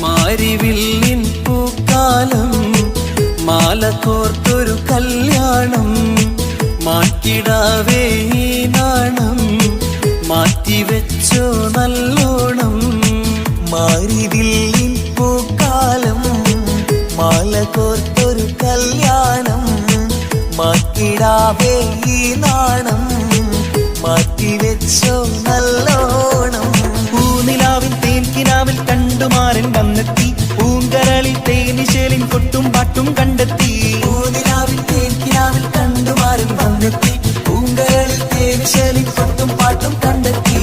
മാരിവില്ലിൻ പൂക്കാലം മാല കോർത്തൊരു കല്യാണം മാറ്റിടാവേ ഈ നാണം മാറ്റിവെച്ചോ നല്ലോണം. മാരിവില്ലിൻ പൂക്കാലം മാല കോർത്തൊരു കല്യാണം മാറ്റിടാവേ ഈ നാണം മാറ്റിവെച്ചോ നല്ലോണം. പൂനിലാവിൻ തേൻകിനാവിൽ കണ്ടുമാരൻ വന്നെത്തി പൂങ്കരളിൽ തേനിശേലിൻ കൊട്ടും പാട്ടും കണ്ടെത്തി. പൂനിലാവിൻ തേൻകിനാവിൽ കണ്ടുമാരൻ വന്നെത്തി പൂങ്കരളിൽ തേനിശേലിൻ കൊട്ടും പാട്ടും കണ്ടെത്തി.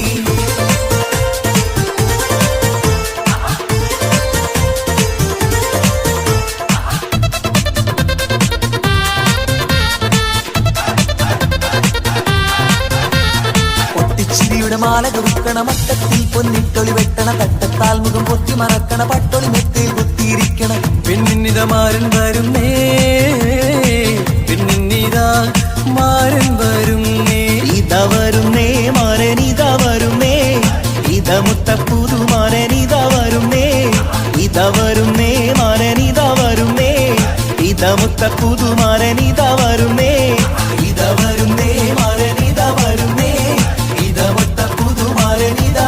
ചിരിയുടെ മാല കുറുക്കണ മട്ടത്തിൽ പൊന്നിട്ടൊളി വെട്ടണ തട്ടത്താൽ മുഖം പൊത്തി മറക്കണ പട്ടൊളി മെത്തയിൽ കുത്തിയിരിക്കണ പെണ്ണിനിത മാരൻ വരുന്നേ പെണ്ണിനിതാ മാരൻ വരുന്നേ. ഇതാ വരുന്നേ മാരനിതാ വരുന്നേ ഇത മുത്തപ്പുതു മാരനിതാ വരുന്നേ ഇതാ വരുന്നേ മാരനിതാ വരുന്നേ ഇത മുത്തപ്പുതു മാരനിതാ വരുന്നേ ഇതാ വരുന്നേ മാരനിതാ വരുന്നേ ഇത മുത്തപ്പുതു മാരനിതാ